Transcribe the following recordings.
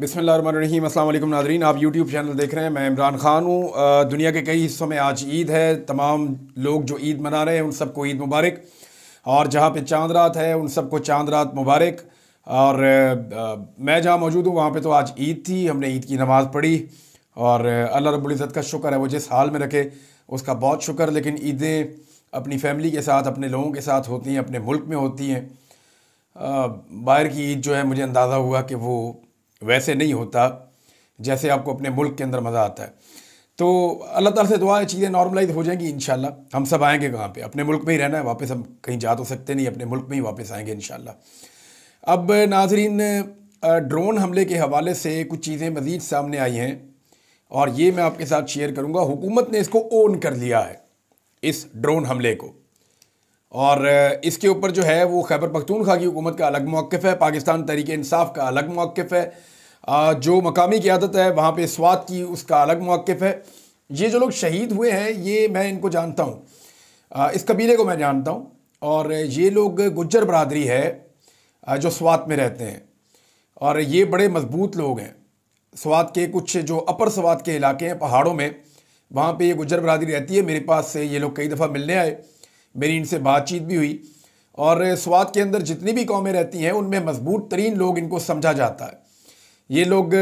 बिस्मिल्लाहिर्रहमानिर्रहीम। अस्सलाम वालेकुम नाज़रीन, आप यूट्यूब चैनल देख रहे हैं। मैं इमरान ख़ान हूँ। दुनिया के कई हिस्सों में आज ईद है। तमाम लोग जो ईद मना रहे हैं उन सबको ईद मुबारक। और जहाँ पे चांद रात है उन सबको चांद रात मुबारक। और मैं जहाँ मौजूद हूँ वहाँ पे तो आज ईद थी। हमने ईद की नमाज़ पढ़ी और अल्लाह रब्बुल इज़्ज़त का शुक्र है, वो जिस हाल में रखे उसका बहुत शुक्र। लेकिन ईदें अपनी फैमिली के साथ, अपने लोगों के साथ होती हैं, अपने मुल्क में होती हैं। बाहर की ईद जो है, मुझे अंदाज़ा हुआ कि वो वैसे नहीं होता जैसे आपको अपने मुल्क के अंदर मज़ा आता है। तो अल्लाह ताला से दुआ है चीज़ें नॉर्मलाइज हो जाएंगी इंशाल्लाह। हम सब आएंगे कहाँ पे, अपने मुल्क में ही रहना है, वापस हम कहीं जा तो सकते नहीं, अपने मुल्क में ही वापस आएंगे इंशाल्लाह। अब नाजरीन, ड्रोन हमले के हवाले से कुछ चीज़ें मज़ीद सामने आई हैं और ये मैं आपके साथ शेयर करूँगा। हुकूमत ने इसको ओन कर लिया है, इस ड्रोन हमले को। और इसके ऊपर जो है वो खैबर पख्तूनख्वा की हुकूमत का अलग मौक़िफ़ है, पाकिस्तान तहरीक इंसाफ का अलग मौक़िफ़ है, जो मकामी क़यादत है वहाँ पे स्वात की उसका अलग मौक़िफ़ है। ये जो लोग शहीद हुए हैं ये मैं इनको जानता हूँ, इस कबीले को मैं जानता हूँ। और ये लोग गुज्जर बरादरी है जो स्वात में रहते हैं और ये बड़े मजबूत लोग हैं। स्वात के कुछ जो अपर स्वात के इलाके हैं पहाड़ों में, वहाँ पे ये गुज्जर बरादरी रहती है। मेरे पास से ये लोग कई दफ़ा मिलने आए, मेरी इनसे बातचीत भी हुई। और स्वात के अंदर जितनी भी कौमें रहती हैं उनमें मजबूत तरीन लोग इनको समझा जाता है। ये लोग,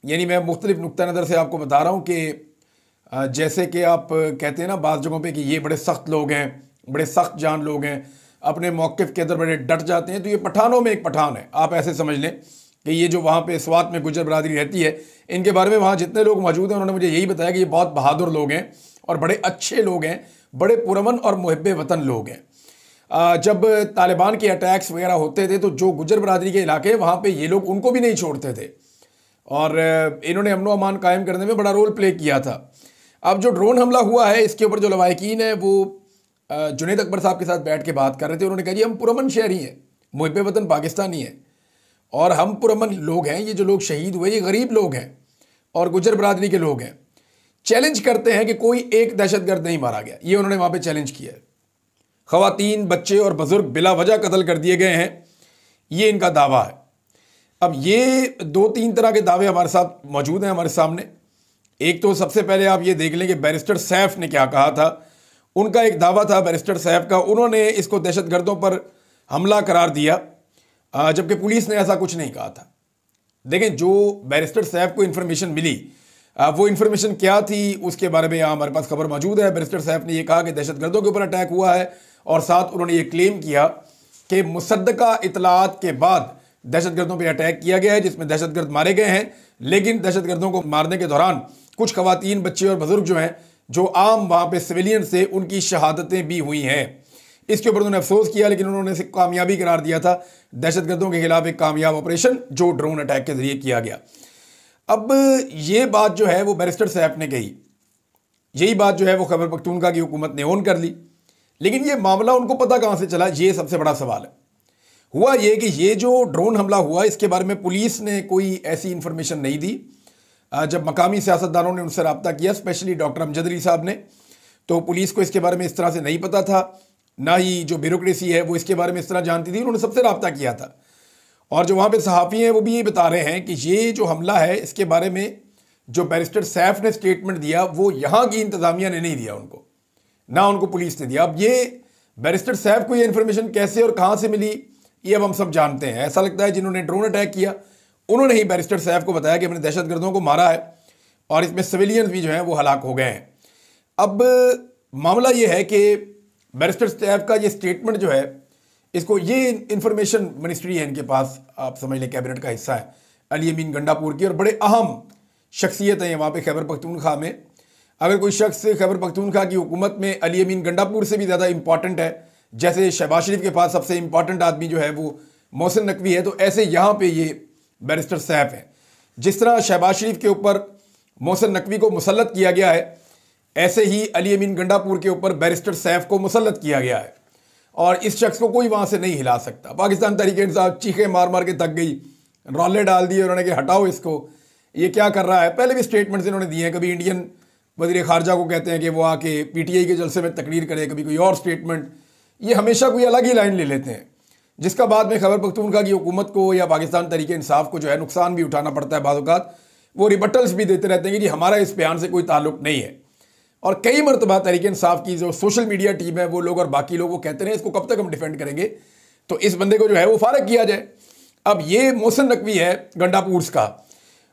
यानी मैं मुख्तलिफ नुक्ता नज़र से आपको बता रहा हूँ कि जैसे कि आप कहते हैं ना बाज़ जगहों पे कि ये बड़े सख्त लोग हैं, बड़े सख्त जान लोग हैं, अपने मौक़िफ़ के अंदर बड़े डट जाते हैं। तो ये पठानों में एक पठान है, आप ऐसे समझ लें कि ये जो वहाँ पे स्वात में गुज्जर बरादरी रहती है, इनके बारे में वहाँ जितने लोग मौजूद हैं उन्होंने मुझे यही बताया कि ये बहुत बहादुर लोग हैं और बड़े अच्छे लोग हैं, बड़े पुरअमन और मुहिब्बे वतन लोग हैं। जब तालिबान के अटैक्स वगैरह होते थे तो जो गुज्जर बरादरी के इलाके वहाँ पे ये लोग उनको भी नहीं छोड़ते थे और इन्होंने अमन व अमान कायम करने में बड़ा रोल प्ले किया था। अब जो ड्रोन हमला हुआ है इसके ऊपर जो लवाहिकीन है वो जुनैद अकबर साहब के साथ बैठ के बात कर रहे थे। उन्होंने कहा जी हम पुरअमन शहरी हैं, मुहिब्बे वतन पाकिस्तानी हैं और हम पुरअमन लोग हैं। ये जो लोग शहीद हुए ये गरीब लोग हैं और गुज्जर बरादरी के लोग हैं। चैलेंज करते हैं कि कोई एक दहशतगर्द नहीं मारा गया, ये उन्होंने वहाँ पे चैलेंज किया है। ख़वातीन, बच्चे और बुज़ुर्ग बिला वजह कत्ल कर दिए गए हैं, ये इनका दावा है। अब ये दो तीन तरह के दावे हमारे साथ मौजूद हैं हमारे सामने। एक तो सबसे पहले आप ये देख लें कि बैरिस्टर सैफ ने क्या कहा था। उनका एक दावा था बैरिस्टर सैफ का, उन्होंने इसको दहशतगर्दों पर हमला करार दिया जबकि पुलिस ने ऐसा कुछ नहीं कहा था। देखें, जो बैरिस्टर सैफ को इन्फॉर्मेशन मिली वो इन्फॉर्मेशन क्या थी उसके बारे में यहाँ हमारे पास खबर मौजूद है। बैरिस्टर सैफ ने यह कहा कि दहशतगर्दों के ऊपर अटैक हुआ है और साथ उन्होंने ये क्लेम किया कि मुसद्दका इतलात के बाद दहशतगर्दों पर अटैक किया गया है जिसमें दहशतगर्द मारे गए हैं। लेकिन दहशतगर्दों को मारने के दौरान कुछ ख़वातीन, बच्चे और बुजुर्ग जो हैं, जो आम वहाँ पे सिविलियन से, उनकी शहादतें भी हुई हैं। इसके ऊपर उन्होंने अफसोस किया लेकिन उन्होंने इसे कामयाबी करार दिया था, दहशतगर्दों के खिलाफ एक कामयाब ऑपरेशन जो ड्रोन अटैक के जरिए किया गया। अब ये बात जो है वो बैरिस्टर सैफ ने कही, यही बात जो है वो खैबर पख्तूनख्वा की हुकूमत ने ओन कर ली। लेकिन ये मामला उनको पता कहाँ से चला, ये सबसे बड़ा सवाल है। हुआ ये कि ये जो ड्रोन हमला हुआ इसके बारे में पुलिस ने कोई ऐसी इंफॉर्मेशन नहीं दी। जब मकामी सियासतदानों ने उनसे रब्ता किया, स्पेशली डॉक्टर अमजद अली साहब ने, तो पुलिस को इसके बारे में इस तरह से नहीं पता था, ना ही जो ब्यूरोक्रेसी है वो इसके बारे में इस तरह जानती थी। उन्होंने सबसे रब्ता किया था और जो वहाँ पे सहाफ़ी हैं वो भी ये बता रहे हैं कि ये जो हमला है इसके बारे में जो बैरिस्टर सैफ ने स्टेटमेंट दिया वो यहाँ की इंतज़ामिया ने नहीं दिया उनको, ना उनको पुलिस ने दिया। अब ये बैरिस्टर सैफ को ये इन्फॉर्मेशन कैसे और कहाँ से मिली ये अब हम सब जानते हैं। ऐसा लगता है जिन्होंने ड्रोन अटैक किया उन्होंने ही बैरिस्टर सैफ को बताया कि हमने दहशतगर्दों को मारा है और इसमें सिविलियंस भी जो हैं वो हलाक हो गए हैं। अब मामला ये है कि बैरिस्टर सैफ का ये स्टेटमेंट जो है, इसको ये इंफॉर्मेशन मिनिस्ट्री है इनके पास, आप समझ लें कैबिनेट का हिस्सा है, अली अमीन गंडापुर की, और बड़े अहम शख्सियत हैं वहाँ पे खैबर पख्तूनख्वा में। अगर कोई शख्स खैबर पख्तूनख्वा की हुकूमत में अली अमीन गंडापुर से भी ज़्यादा इंपॉर्टेंट है, जैसे शहबाज शरीफ के पास सबसे इंपॉर्टेंट आदमी जो है वो मोहसिन नकवी है, तो ऐसे यहाँ पे ये बैरिस्टर सैफ है। जिस तरह शहबाज शरीफ के ऊपर मोहसिन नकवी को मुसल्लत किया गया है, ऐसे ही अली अमीन गंडापुर के ऊपर बैरिस्टर सैफ को मुसल्लत किया गया है और इस शख्स को कोई वहाँ से नहीं हिला सकता। पाकिस्तान तहरीक इंसाफ चीखें मार मार के थक गई, रौले डाल दिए उन्होंने कि हटाओ इसको, ये क्या कर रहा है। पहले भी स्टेटमेंट्स इन्होंने दिए हैं, कभी इंडियन वज़ीर ख़ारजा को कहते हैं कि वो आके PTI के जलसे में तकरीर करे, कभी कोई और स्टेटमेंट, ये हमेशा कोई अलग ही लाइन ले लेते हैं। जिसका बाद में खैबर पख्तूनख्वा की हुकूमत को या पाकिस्तान तहरीक इंसाफ को जो है नुकसान भी उठाना पड़ता है। बाद औक़ात वो रिबटल्स भी देते रहते हैं कि जी हमारा इस बयान से कोई ताल्लुक नहीं है। और कई मरतबा तहरीक इंसाफ की जो सोशल मीडिया टीम है वो लोग और बाकी लोग वो कहते रहे इसको कब तक हम डिफेंड करेंगे, तो इस बंदे को जो है वो फारग किया जाए। अब ये मोहसिन नकवी है गंडापुर्स का,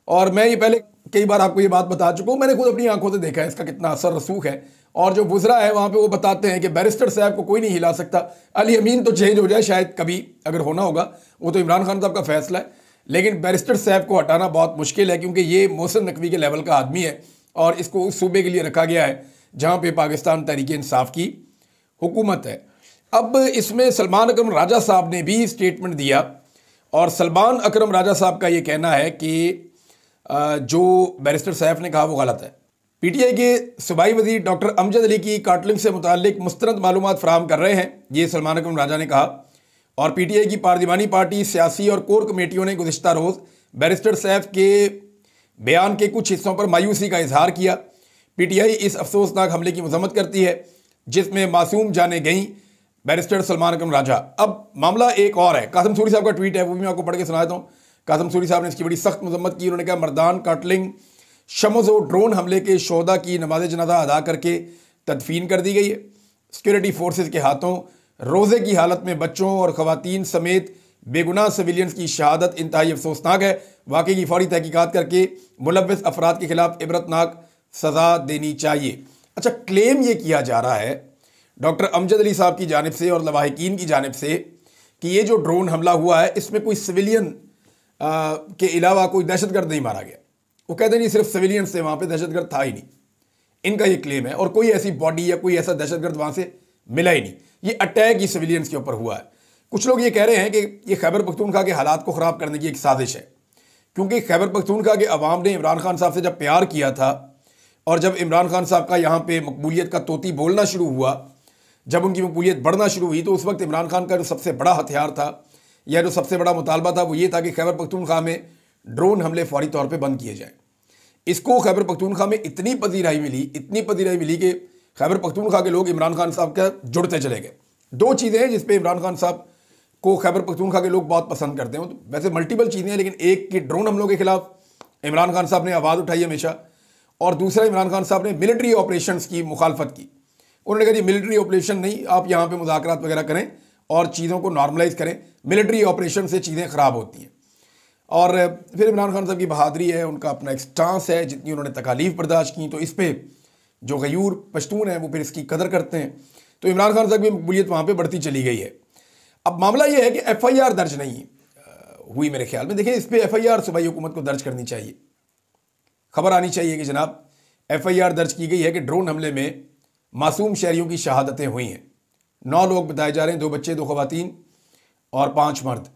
और मैं ये पहले कई बार आपको ये बात बता चुका हूँ, मैंने खुद अपनी आंखों से देखा है इसका कितना असर रसूख है। और जो गुजरा है वहाँ पे वो बताते हैं कि बैरिस्टर साहब को कोई नहीं हिला सकता। अली अमीन तो चेंज हो जाए शायद कभी अगर होना होगा, वो तो इमरान खान साहब का फैसला है, लेकिन बैरिस्टर साहब को हटाना बहुत मुश्किल है क्योंकि ये मोहसिन नकवी के लेवल का आदमी है और इसको उस सूबे के लिए रखा गया है जहाँ पे पाकिस्तान तहरीक इंसाफ की हुकूमत है। अब इसमें सलमान अकरम राजा साहब ने भी स्टेटमेंट दिया और सलमान अकरम राजा साहब का ये कहना है कि जो बैरिस्टर सैफ ने कहा वो गलत है। पीटीआई के सूबाई वजीर डॉक्टर अमजद अली की काटलिंग से मुतालिक मुस्तरद मालूमात फराहम कर रहे हैं, ये सलमान अकरम राजा ने कहा। और पीटीआई की पार्लिमानी पार्टी, सियासी और कोर कमेटियों ने गुज़िश्ता रोज़ बैरिस्टर सैफ के बयान के कुछ हिस्सों पर मायूसी का इजहार किया। पीटीआई इस अफसोसनाक हमले की मजम्मत करती है जिसमें मासूम जाने गई बैरिस्टर सलमान अकरम राजा। अब मामला एक और है, कासिम सूरी साहब का ट्वीट है, वो भी मैं आपको पढ़ के सुना देता हूँ। कासिम सूरी साहब ने इसकी बड़ी सख्त मजम्मत की। उन्होंने कहा मर्दान काटलिंग शमस और ड्रोन हमले के शोदा की नमाज जनाजा अदा करके तदफीन कर दी गई है। सिक्योरिटी फोर्सेज के हाथों रोज़े की हालत में बच्चों और ख़वातीन समेत बेगुनाह सिविलियंस की शहादत इंतहाई अफसोसनाक है। वाक़ई की फौरी तहकीकात करके मुलव्वस अफराद के खिलाफ इबरतनाक सज़ा देनी चाहिए। अच्छा, क्लेम ये किया जा रहा है डॉक्टर अमजद अली साहब की जानिब से और लवाहिकीन की जानिब से कि ये जो ड्रोन हमला हुआ है इसमें कोई सिविलियन के अलावा कोई दहशतगर्द नहीं मारा गया। वो कहते नहीं सिर्फ सिविलियन से, वहाँ पे दहशतगर्द था ही नहीं, इनका ये क्लेम है। और कोई ऐसी बॉडी या कोई ऐसा दहशतगर्द वहाँ से मिला ही नहीं, ये अटैक ही सिविलियंस के ऊपर हुआ है। कुछ लोग ये कह रहे हैं कि ये खैबर पख्तूनख्वा के हालात को ख़राब करने की एक साजिश है, क्योंकि खैबर पख्तूनख्वा के अवाम ने इमरान खान साहब से जब प्यार किया था और जब इमरान खान साहब का यहाँ पे मकबूलियत का तोती बोलना शुरू हुआ, जब उनकी मकबूलियत बढ़ना शुरू हुई, तो उस वक्त इमरान खान का जो सबसे बड़ा हथियार था या जो सबसे बड़ा मुतालबा था वो ये था कि खैबर पख्तूनख्वा में ड्रोन हमले फौरी तौर पे बंद किए जाएं। इसको खैबर पख्तूनख्वा में इतनी पजीराई मिली कि खैबर पख्तूनख्वा के लोग इमरान खान साहब का जुड़ते चले गए। दो चीज़ें हैं जिस पे इमरान खान साहब को खैबर पख्तूनख्वा के लोग बहुत पसंद करते हैं। तो वैसे मल्टीपल चीज़ें हैं, लेकिन एक कि ड्रोन हमलों के खिलाफ इमरान खान साहब ने आवाज़ उठाई हमेशा, और दूसरा इमरान खान साहब ने मिलिट्री ऑपरेशंस की मुखालफत की। उन्होंने कहा जी मिलिट्री ऑपरेशन नहीं, आप यहाँ पे मुज़ाकरात वगैरह करें और चीज़ों को नॉर्मलाइज करें, मिलिट्री ऑपरेशन से चीज़ें ख़राब होती हैं। और फिर इमरान खान साहब की बहादुरी है, उनका अपना एक स्टांस है, जितनी उन्होंने तकालीफ बर्दाश्त की, तो इस पर जो गयूर पश्तून है वो फिर इसकी कदर करते हैं। तो इमरान खान साहब की मकबूलियत वहाँ पर बढ़ती चली गई है। अब मामला ये है कि FIR दर्ज नहीं हुई मेरे ख्याल में। देखिए, इस पर FIR सूबाई हुकूमत को दर्ज करनी चाहिए, खबर आनी चाहिए कि जनाब FIR दर्ज की गई है कि ड्रोन हमले में मासूम शहरियों की शहादतें हुई हैं। 9 लोग बताए जा रहे हैं, 2 बच्चे, 2 ख़वातीन और 5 मर्द।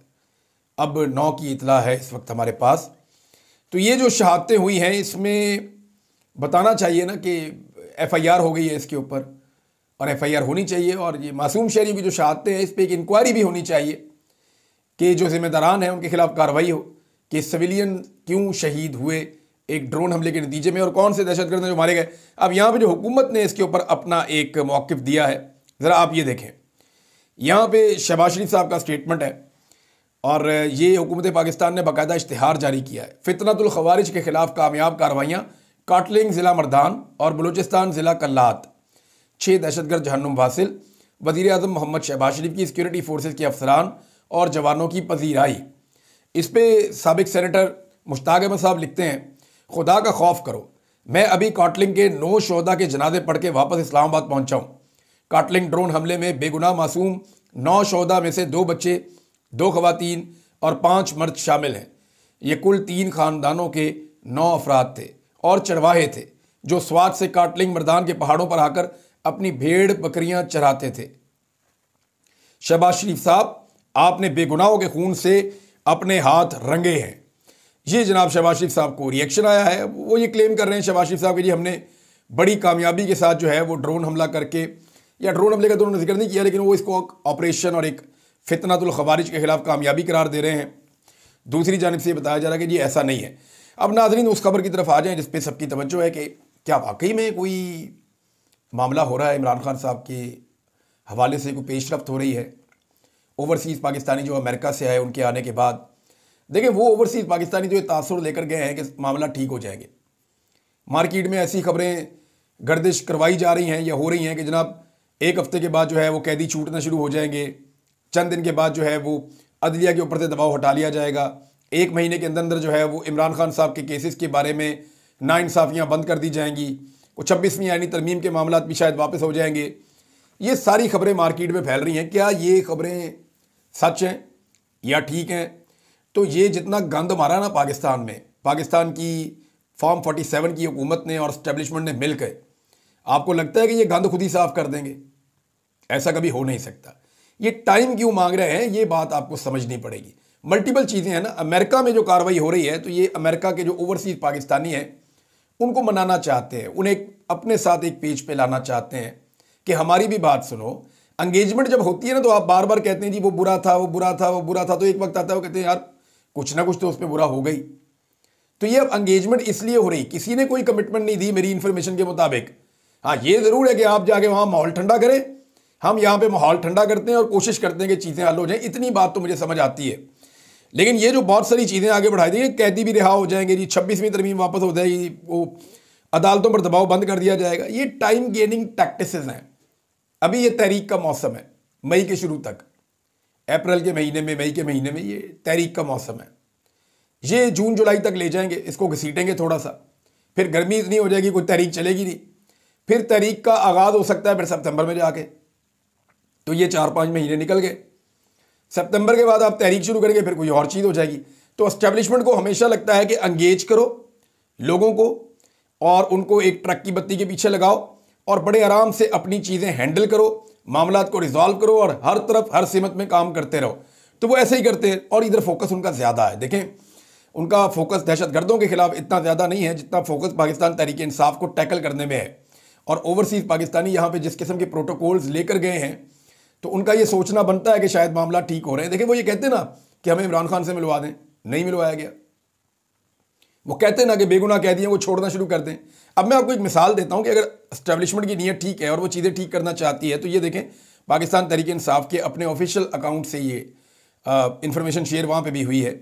अब 9 की इतला है इस वक्त हमारे पास। तो ये जो शहादतें हुई हैं इसमें बताना चाहिए ना कि FIR हो गई है इसके ऊपर, और FIR होनी चाहिए। और ये मासूम शहरियों की जो शहादतें हैं इस पर एक इंक्वायरी भी होनी चाहिए कि जो जिम्मेदारान हैं उनके खिलाफ कार्रवाई हो कि सिविलियन क्यों शहीद हुए एक ड्रोन हमले के नतीजे में और कौन से दहशतगर्द जो मारे गए। अब यहाँ पे जो हुकूमत ने इसके ऊपर अपना एक मौक़िफ़ दिया है, ज़रा आप ये देखें। यहाँ पे शहबाज शरीफ साहब का स्टेटमेंट है और ये हुकूमत पाकिस्तान ने बाकायदा इश्तिहार जारी किया है। फितनतुल खवारिज के खिलाफ कामयाब कार्रवाइयाँ, काटलिंग ज़िला मर्दान और बलूचिस्तान ज़िला कल्लात, 6 दहशतगर्द जहन्नुम वासिल। वज़ीर आज़म मोहम्मद शहबाज शरीफ की सिक्योरिटी फोर्सेज के अफसरान और जवानों की पजीराई। इस पर साबिक सेनेटर मुश्ताक अहमद साहब लिखते हैं, खुदा का खौफ करो, मैं अभी काटलिंग के 9 शोहदा के जनाजे पढ़ के वापस इस्लामाबाद पहुंचा हूँ। काटलिंग ड्रोन हमले में बेगुनाह मासूम 9 शोहदा में से 2 बच्चे, 2 ख़वातीन और 5 मर्द शामिल हैं। ये कुल 3 ख़ानदानों के 9 अफराद थे और चरवाहे थे जो स्वात से काटलिंग मर्दान के पहाड़ों पर आकर अपनी भेड़ बकरियां चराते थे। शहबाज शरीफ साहब, आपने बेगुनाहों के खून से अपने हाथ रंगे हैं। ये जनाब शहबाज शरीफ साहब को रिएक्शन आया है। वो ये क्लेम कर रहे हैं शहबाज शरीफ साहब कि जी हमने बड़ी कामयाबी के साथ जो है वो ड्रोन हमला करके, या ड्रोन हमले का तो उन्होंने जिक्र नहीं किया, लेकिन वो इसको ऑपरेशन और एक फितनतुल खवारिज के खिलाफ कामयाबी करार दे रहे हैं। दूसरी जानिब से बताया जा रहा है कि जी ऐसा नहीं है। अब नाज़रीन उस खबर की तरफ आ जाएँ जिस पर सबकी तवज्जो है कि क्या वाकई में कोई मामला हो रहा है, इमरान खान साहब के हवाले से कोई पेशरफ्त हो रही है ओवरसीज़ पाकिस्तानी जो अमेरिका से आए उनके आने के बाद, देखिए वो ओवरसीज़ पाकिस्तानी जो ये तासुर लेकर गए हैं कि मामला ठीक हो जाएंगे। मार्केट में ऐसी खबरें गर्दिश करवाई जा रही हैं या हो रही हैं कि जनाब एक हफ्ते के बाद जो है वो कैदी छूटना शुरू हो जाएंगे, चंद दिन के बाद जो है वो अदलिया के ऊपर से दबाव हटा लिया जाएगा, एक महीने के अंदर अंदर जो है वो इमरान खान साहब के केसेस के बारे में नाइंसाफ़ियाँ बंद कर दी जाएंगी, वो 26वीं आईनी तरमीम के मामला भी शायद वापस हो जाएंगे। ये सारी खबरें मार्केट में फैल रही हैं। क्या ये खबरें सच हैं या ठीक हैं? तो ये जितना गंद मारा ना पाकिस्तान में, पाकिस्तान की फॉर्म 47 की हुकूमत ने और इस्टेब्लिशमेंट ने मिलकर, आपको लगता है कि ये गंद खुद ही साफ कर देंगे? ऐसा कभी हो नहीं सकता। ये टाइम क्यों मांग रहे हैं, ये बात आपको समझनी पड़ेगी। मल्टीपल चीज़ें हैं ना। अमेरिका में जो कार्रवाई हो रही है तो ये अमेरिका के जो ओवरसीज पाकिस्तानी हैं उनको मनाना चाहते हैं, उन्हें अपने साथ एक पेज पे लाना चाहते हैं कि हमारी भी बात सुनो। एंगेजमेंट जब होती है ना तो आप बार बार कहते हैं जी वो बुरा था, वो बुरा था, वो बुरा था, तो एक वक्त आता है वो कहते हैं यार कुछ ना कुछ तो उस पर बुरा हो गई। तो ये अब एंगेजमेंट इसलिए हो रही, किसी ने कोई कमिटमेंट नहीं दी मेरी इन्फॉर्मेशन के मुताबिक। हाँ ये ज़रूर है कि आप जाके वहाँ माहौल ठंडा करें, हम यहाँ पे माहौल ठंडा करते हैं और कोशिश करते हैं कि चीज़ें हल हो जाएं, इतनी बात तो मुझे समझ आती है। लेकिन ये जो बहुत सारी चीज़ें आगे बढ़ाई दी, कैदी भी रिहा हो जाएंगे जी, 26वीं तरमीम वापस हो जाएगी, वो अदालतों पर दबाव बंद कर दिया जाएगा, ये टाइम गेनिंग टैक्टिसेस हैं। अभी ये तहरीक का मौसम है, मई के शुरू तक, अप्रैल के महीने में, मई के महीने में ये तहरीक का मौसम है। ये जून जुलाई तक ले जाएंगे, इसको घसीटेंगे थोड़ा सा, फिर गर्मी इतनी हो जाएगी कोई तहरीक चलेगी नहीं, फिर तहरीक का आगाज़ हो सकता है फिर सितंबर में जाके। तो ये 4-5 महीने निकल गए। सितंबर के बाद आप तहरीक शुरू करेंगे, फिर कोई और चीज़ हो जाएगी। तो एस्टेब्लिशमेंट को हमेशा लगता है कि एंगेज करो लोगों को और उनको एक ट्रक की बत्ती के पीछे लगाओ और बड़े आराम से अपनी चीज़ें हैंडल करो, मामलात को रिजॉल्व करो और हर तरफ हर सिमत में काम करते रहो। तो वो ऐसे ही करते हैं और इधर फोकस उनका ज़्यादा है। देखें उनका फोकस दहशतगर्दों के खिलाफ इतना ज़्यादा नहीं है जितना फोकस पाकिस्तान तहरीक इंसाफ को टैकल करने में है। और ओवरसीज़ पाकिस्तानी यहाँ पे जिस किस्म के प्रोटोकॉल्स लेकर गए हैं तो उनका ये सोचना बनता है कि शायद मामला ठीक हो रहे हैं। देखिए वो ये कहते हैं ना कि हमें इमरान खान से मिलवा दें, नहीं मिलवाया गया। वो कहते हैं ना कि बेगुनाह कैदियों को छोड़ना शुरू कर दें। अब मैं आपको एक मिसाल देता हूं कि अगर एस्टेब्लिशमेंट की नीयत ठीक है और वो चीज़ें ठीक करना चाहती है तो ये देखें पाकिस्तान तहरीक इंसाफ के अपने ऑफिशियल अकाउंट से ये इंफॉर्मेशन शेयर वहाँ पर भी हुई है।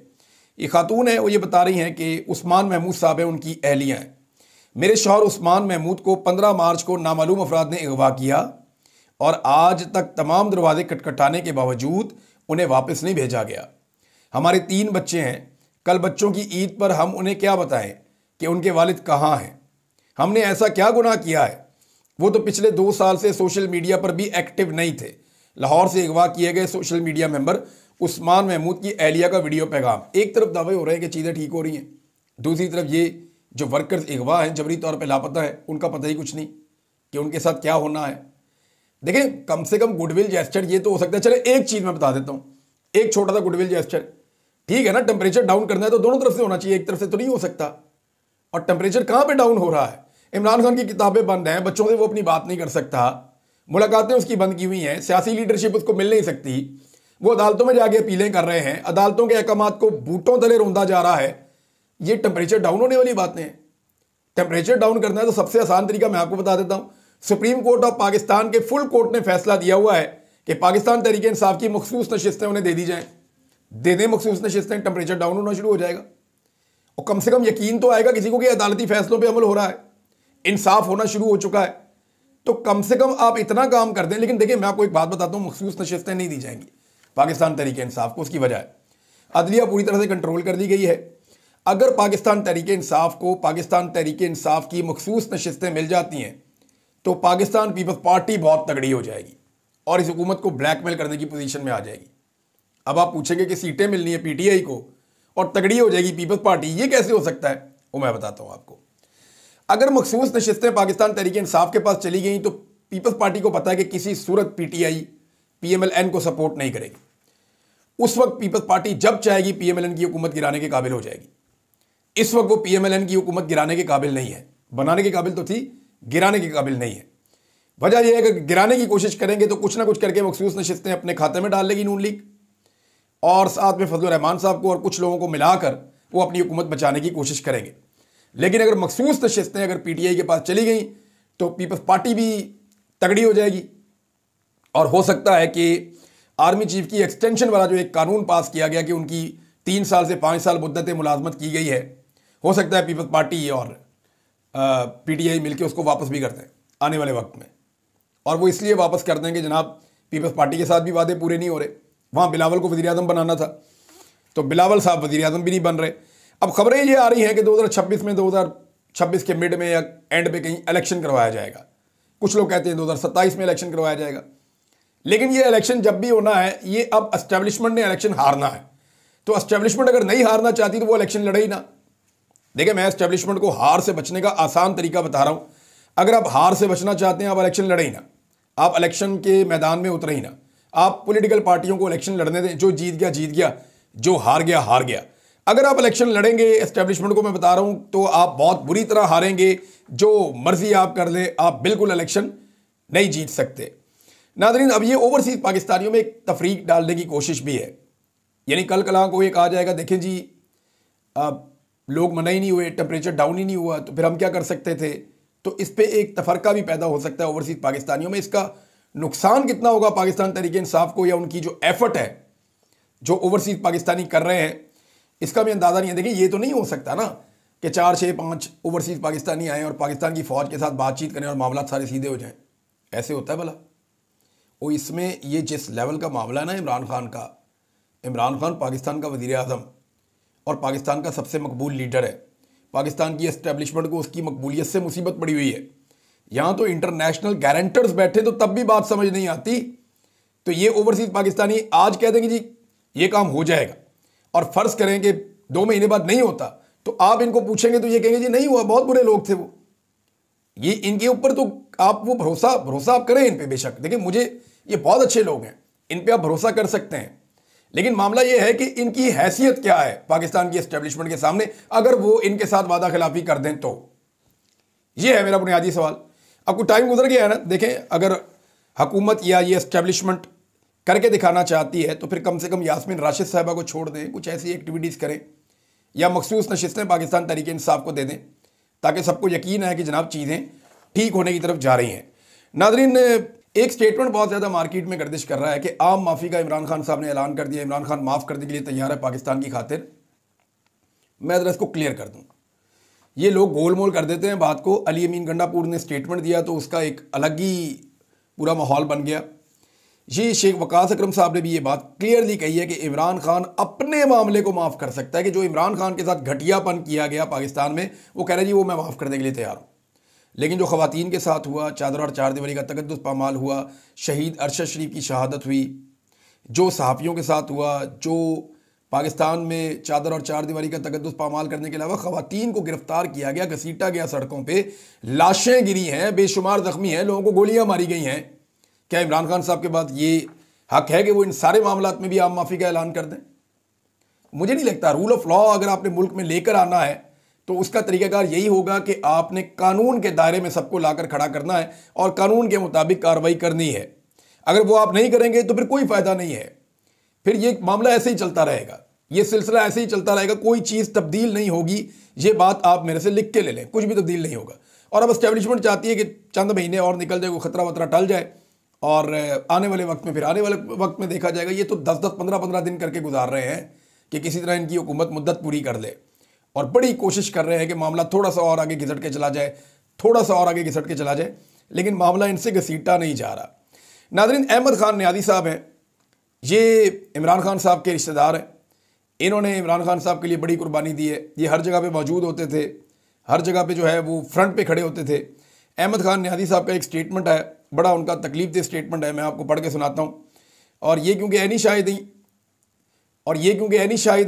ये खातून है, वो ये बता रही हैं कि उस्मान महमूद साहब है, उनकी अहलियाँ हैं। मेरे शौहर उस्मान महमूद को 15 मार्च को नामालूम अफराद ने अगवा किया और आज तक तमाम दरवाजे खटखटाने के बावजूद उन्हें वापस नहीं भेजा गया। हमारे 3 बच्चे हैं, कल बच्चों की ईद पर हम उन्हें क्या बताएं कि उनके वालिद कहाँ हैं? हमने ऐसा क्या गुनाह किया है? वो तो पिछले 2 साल से सोशल मीडिया पर भी एक्टिव नहीं थे। लाहौर से अगवा किए गए social media member Usman Mahmood की अहलिया का वीडियो पैगाम। एक तरफ दावे हो रहे हैं कि चीज़ें ठीक हो रही हैं, दूसरी तरफ ये जो वर्कर्स अगवा हैं, जबरी तौर पर लापता है, उनका पता ही कुछ नहीं कि उनके साथ क्या होना है। देखें कम से कम गुडविल जेस्चर ये तो हो सकता है। चले एक चीज़ मैं बता देता हूँ, एक छोटा सा गुडविल जेस्चर, ठीक है ना। टेम्परेचर डाउन करना है तो दोनों तरफ से होना चाहिए, एक तरफ से तो नहीं हो सकता। और टेम्परेचर कहाँ पे डाउन हो रहा है? इमरान खान की किताबें बंद हैं, बच्चों से वो अपनी बात नहीं कर सकता, मुलाकातें उसकी बंद की हुई हैं, सियासी लीडरशिप उसको मिल नहीं सकती, वो अदालतों में जाके अपीलें कर रहे हैं, अदालतों के अहकामात को बूटों तले रौंदा जा रहा है। ये टेम्परेचर डाउन होने वाली बातें हैं। टेम्परेचर डाउन करना है तो सबसे आसान तरीका मैं आपको बता देता हूँ। सुप्रीम कोर्ट ऑफ पाकिस्तान के फुल कोर्ट ने फैसला दिया हुआ है कि पाकिस्तान तहरीक इंसाफ की मखसूस नशिस्तें उन्हें दे दी जाएं। दे दें मखसूस नशिस्तें, टेम्परेचर डाउन होना शुरू हो जाएगा और कम से कम यकीन तो आएगा किसी को कि अदालती फैसलों पर अमल हो रहा है, इंसाफ होना शुरू हो चुका है। तो कम से कम आप इतना काम कर दें। लेकिन देखिए मैं आपको एक बात बताता हूँ, मखसूस नशिस्तें नहीं दी जाएंगी पाकिस्तान तहरीक इंसाफ को। उसकी वजह है अदलिया पूरी तरह से कंट्रोल कर दी गई है। अगर पाकिस्तान तहरीक इंसाफ को पाकिस्तान तहरीक इंसाफ की मखसूस नशिस्तें मिल जाती हैं तो पाकिस्तान पीपल्स पार्टी बहुत तगड़ी हो जाएगी और इस हुकूमत को ब्लैकमेल करने की पोजीशन में आ जाएगी। अब आप पूछेंगे कि सीटें मिलनी है पीटीआई को और तगड़ी हो जाएगी पीपल्स पार्टी, ये कैसे हो सकता है? वो मैं बताता हूँ आपको। अगर मखसूस नशिस्तें पाकिस्तान तहरीक इंसाफ के पास चली गई तो पीपल्स पार्टी को पता है कि किसी सूरत पीटीआई पीएमएलएन को सपोर्ट नहीं करेगी। उस वक्त पीपल्स पार्टी जब चाहेगी पीएमएलएन की हुकूमत गिराने के काबिल हो जाएगी। इस वक्त वो पीएमएलएन की हुकूमत गिराने के काबिल नहीं है। बनाने के काबिल तो थी, गिराने के काबिल नहीं है। वजह यह है कि गिराने की कोशिश करेंगे तो कुछ ना कुछ करके मखसूस नशिस्तें अपने खाते में डाल लेगी नून लीग और साथ में फजलुर रहमान साहब को और कुछ लोगों को मिलाकर वो अपनी हुकूमत बचाने की कोशिश करेंगे। लेकिन अगर मखसूस नशिस्तें अगर पीटीआई के पास चली गई तो पीपल्स पार्टी भी तगड़ी हो जाएगी और हो सकता है कि आर्मी चीफ की एक्सटेंशन वाला जो एक कानून पास किया गया कि उनकी 3 साल से 5 साल मुद्दत मुलाजमत की गई है, हो सकता है पीपल्स पार्टी और पीटीआई मिलकर उसको वापस भी कर दें आने वाले वक्त में। और वो इसलिए वापस कर दें कि जनाब पीपल्स पार्टी के साथ भी वादे पूरे नहीं हो रहे। वहाँ बिलावल को वज़ीर आज़म बनाना था, तो बिलावल साहब वज़ीर आज़म भी नहीं बन रहे। अब खबरें ये आ रही हैं कि 2026 में 2026 के मिड में या एंड पे कहीं इलेक्शन करवाया जाएगा। कुछ लोग कहते हैं 2027 में इलेक्शन करवाया जाएगा। लेकिन ये इलेक्शन जब भी होना है, ये अब एस्टेब्लिशमेंट ने इलेक्शन हारना है। तो एस्टेब्लिशमेंट अगर नहीं हारना चाहती तो वो इलेक्शन लड़े ही ना। देखिए, मैं एस्टेब्लिशमेंट को हार से बचने का आसान तरीका बता रहा हूँ। अगर आप हार से बचना चाहते हैं, आप इलेक्शन लड़े ही ना, आप इलेक्शन के मैदान में उतरे ही ना। आप पॉलिटिकल पार्टियों को इलेक्शन लड़ने दें, जो जीत गया जीत गया, जो हार गया हार गया। अगर आप इलेक्शन लड़ेंगे एस्टेब्लिशमेंट को, मैं बता रहा हूं, तो आप बहुत बुरी तरह हारेंगे। जो मर्जी आप कर लें, आप बिल्कुल इलेक्शन नहीं जीत सकते। नाज़रीन, अब ये ओवरसीज पाकिस्तानियों में एक तफरीक डालने की कोशिश भी है। यानी कल कला को ये कहा जाएगा, देखें जी लोग मना ही नहीं हुए, टेम्परेचर डाउन ही नहीं हुआ, तो फिर हम क्या कर सकते थे। तो इस पर एक तफरका भी पैदा हो सकता है ओवरसीज पाकिस्तानियों में। इसका नुकसान कितना होगा पाकिस्तान तहरीक इंसाफ को, या उनकी जो एफर्ट है जो ओवरसीज पाकिस्तानी कर रहे हैं, इसका भी अंदाज़ा नहीं है। देखिए, ये तो नहीं हो सकता ना कि 4, 6, 5 ओवरसीज पाकिस्तानी आएँ और पाकिस्तान की फ़ौज के साथ बातचीत करें और मामला सारे सीधे हो जाएं। ऐसे होता है भला? वो इसमें ये जिस लेवल का मामला है ना इमरान खान का, इमरान खान पाकिस्तान का वज़ीर आज़म और पाकिस्तान का सबसे मकबूल लीडर है। पाकिस्तान की एस्टेब्लिशमेंट को उसकी मकबूलियत से मुसीबत पड़ी हुई है। यहाँ तो इंटरनेशनल गारंटर्स बैठे तो तब भी बात समझ नहीं आती। तो ये ओवरसीज पाकिस्तानी आज कह देंगे जी ये काम हो जाएगा, और फर्ज करें कि 2 महीने बाद नहीं होता, तो आप इनको पूछेंगे तो ये कहेंगे जी नहीं हुआ, बहुत बुरे लोग थे वो। ये इनके ऊपर तो आप वो भरोसा आप करें इन पे बेशक। देखिए, मुझे ये बहुत अच्छे लोग हैं, इन पे आप भरोसा कर सकते हैं। लेकिन मामला ये है कि इनकी हैसियत क्या है पाकिस्तान की एस्टेब्लिशमेंट के सामने, अगर वो इनके साथ वादा खिलाफी कर दें तो। ये है मेरा बुनियादी सवाल। अब कुछ टाइम गुजर गया है ना। देखें, अगर हुकूमत या ये एस्टेब्लिशमेंट करके दिखाना चाहती है तो फिर कम से कम यास्मीन राशिद साहिबा को छोड़ दें, कुछ ऐसी एक्टिविटीज़ करें या मखसूस नशिस्तें पाकिस्तान तहरीक इंसाफ को दे दें, ताकि सबको यकीन है कि जनाब चीज़ें ठीक होने की तरफ जा रही हैं। नाज़रीन, एक स्टेटमेंट बहुत ज़्यादा मार्केट में गर्दिश कर रहा है कि आम माफ़ी का इमरान खान साहब ने ऐलान कर दिया। इमरान खान माफ़ करने के लिए तैयार है पाकिस्तान की खातिर। मैं ज़रा इसको क्लियर कर दूँ। ये लोग गोल मोल कर देते हैं बात को। अली अमीन गंडापुर ने स्टेटमेंट दिया तो उसका एक अलग ही पूरा माहौल बन गया। ये शेख वकास अकरम साहब ने भी ये बात क्लियरली कही है कि इमरान खान अपने मामले को माफ़ कर सकता है, कि जो इमरान खान के साथ घटियापन किया गया पाकिस्तान में, वो कह रहे हैं जी वो मैं माफ़ करने के लिए तैयार हूँ। लेकिन जो ख़वातीन के साथ हुआ, चादर और चार दीवारी का तकद्दुस पामाल हुआ, शहीद अरशद शरीफ की शहादत हुई, जो सहाफ़ियों के साथ हुआ, जो पाकिस्तान में चादर और चार दीवारी का तकद्दुस पामाल करने के अलावा ख़वातीन को गिरफ्तार किया गया, घसीटा गया सड़कों पे, लाशें गिरी हैं, बेशुमार ज़ख्मी हैं, लोगों को गोलियां मारी गई हैं। क्या इमरान खान साहब के बाद ये हक है कि वो इन सारे मामलात में भी आम माफ़ी का ऐलान कर दें? मुझे नहीं लगता। रूल ऑफ लॉ अगर आपने मुल्क में लेकर आना है तो उसका तरीक़ाकार यही होगा कि आपने कानून के दायरे में सबको लाकर खड़ा करना है और कानून के मुताबिक कार्रवाई करनी है। अगर वो आप नहीं करेंगे तो फिर कोई फ़ायदा नहीं है। फिर ये मामला ऐसे ही चलता रहेगा, ये सिलसिला ऐसे ही चलता रहेगा, कोई चीज़ तब्दील नहीं होगी। ये बात आप मेरे से लिख के ले लें, कुछ भी तब्दील नहीं होगा। और अब एस्टेब्लिशमेंट चाहती है कि चंद महीने और निकल जाए, कोई खतरा वतरा टल जाए और आने वाले वक्त में फिर आने वाले वक्त में देखा जाएगा। ये तो 10-10, 15-15 दिन करके गुजार रहे हैं कि किसी तरह इनकी हुकूमत मुद्दत पूरी कर ले, और बड़ी कोशिश कर रहे हैं कि मामला थोड़ा सा और आगे घिसट के चला जाए, थोड़ा सा और आगे घिसट के चला जाए, लेकिन मामला इनसे घसीटा नहीं जा रहा। नाज़रीन, अहमद खान न्यादी साहब हैं, ये इमरान खान साहब के रिश्तेदार हैं। इन्होंने इमरान खान साहब के लिए बड़ी कुर्बानी दी है। ये हर जगह पे मौजूद होते थे, हर जगह पे जो है वो फ्रंट पे खड़े होते थे। अहमद खान न्यादी साहब का एक स्टेटमेंट है, बड़ा उनका तकलीफ दे स्टेटमेंट है, मैं आपको पढ़ के सुनाता हूँ। और ये क्योंकि ऐनी शाहिद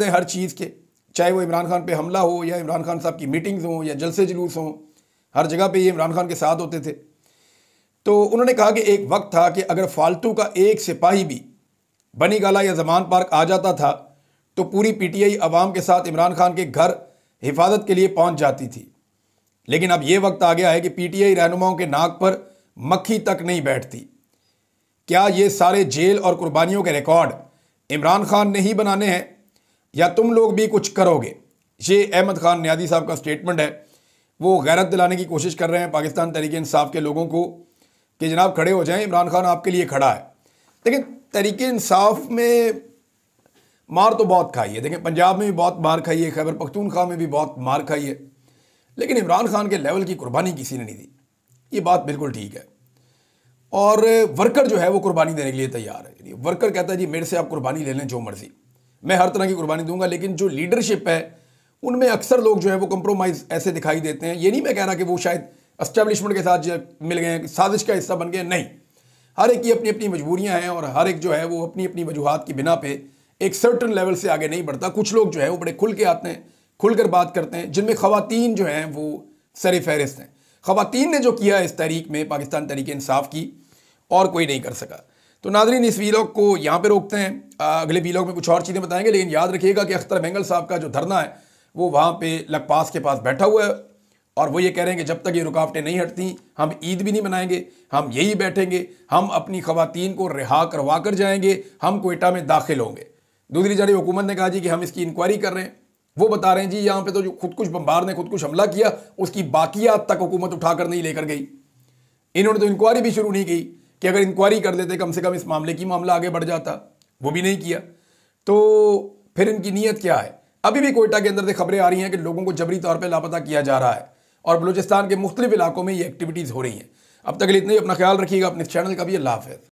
हैं हर चीज़ के, चाहे वो इमरान खान पे हमला हो या इमरान खान साहब की मीटिंग्स हों या जलसे जुलूस हों, हर जगह पे ये इमरान खान के साथ होते थे। तो उन्होंने कहा कि एक वक्त था कि अगर फालतू का एक सिपाही भी बनी गाला या जमान पार्क आ जाता था तो पूरी पीटीआई अवाम के साथ इमरान खान के घर हिफाजत के लिए पहुंच जाती थी। लेकिन अब ये वक्त आ गया है कि पीटीआई रहनुमाओं के नाक पर मक्खी तक नहीं बैठती। क्या ये सारे जेल और कुर्बानियों के रिकॉर्ड इमरान खान ने ही बनाने हैं या तुम लोग भी कुछ करोगे? ये अहमद खान न्यादी साहब का स्टेटमेंट है। वो गैरत दिलाने की कोशिश कर रहे हैं पाकिस्तान तहरीक इंसाफ के लोगों को कि जनाब खड़े हो जाएं, इमरान खान आपके लिए खड़ा है। लेकिन तहरीक इंसाफ में मार तो बहुत खाई है। देखें, पंजाब में भी बहुत मार खाई है, खैबर पख्तूनख्वा में भी बहुत मार खाई है, लेकिन इमरान खान के लेवल की कुर्बानी किसी ने नहीं दी। ये बात बिल्कुल ठीक है। और वर्कर जो है वो कुर्बानी देने के लिए तैयार है। वर्कर कहता है जी मेरे से आप कुर्बानी ले लें जो मर्जी, मैं हर तरह की कुर्बानी दूंगा। लेकिन जो लीडरशिप है उनमें अक्सर लोग जो है वो कंप्रोमाइज़ ऐसे दिखाई देते हैं। ये नहीं मैं कह रहा कि वो शायद एस्टेब्लिशमेंट के साथ मिल गए हैं, साजिश का हिस्सा बन गए, नहीं। हर एक की अपनी अपनी मजबूरियां हैं और हर एक जो है वो अपनी अपनी वजूहात की बिना पे एक सर्टन लेवल से आगे नहीं बढ़ता। कुछ लोग जो है वो बड़े खुल के आते हैं, खुलकर बात करते हैं, जिनमें ख़वातीन जो हैं वो सर फहरिस्त हैं। ख़वातीन ने जो किया इस तहरीक में, पाकिस्तान तहरीक इंसाफ की, और कोई नहीं कर सका। तो नाज़रीन, इस वीलॉग को यहाँ पे रोकते हैं, अगले वीलॉग में कुछ और चीज़ें बताएंगे। लेकिन याद रखिएगा कि अख्तर बेंगल साहब का जो धरना है वो वहाँ पे लखपास के पास बैठा हुआ है और वो ये कह रहे हैं कि जब तक ये रुकावटें नहीं हटती हम ईद भी नहीं मनाएंगे, हम यही बैठेंगे, हम अपनी ख़वातीन को रिहा करवा कर जाएंगे, हम कोयटा में दाखिल होंगे। दूसरी जानिब हुकूमत ने कहा जी कि हम इसकी इंक्वायरी कर रहे हैं। वो बता रहे हैं जी यहाँ पे तो जो खुदकुश बम्बार ने खुदकुश हमला किया उसकी बाकियात तक हुकूमत उठाकर नहीं लेकर गई। इन्होंने तो इंक्वायरी भी शुरू नहीं की कि अगर इंक्वायरी कर देते कम से कम इस मामले की मामला आगे बढ़ जाता, वो भी नहीं किया। तो फिर इनकी नीयत क्या है? अभी भी कोयटा के अंदर से खबरें आ रही हैं कि लोगों को जबरी तौर पर लापता किया जा रहा है और बलूचिस्तान के मुख्तलिफ इलाकों में ये एक्टिविटीज़ हो रही हैं। अब तक के लिए इतना ही। अपना ख्याल रखिएगा, अपने चैनल का भी। अल्लाह हाफ़िज़।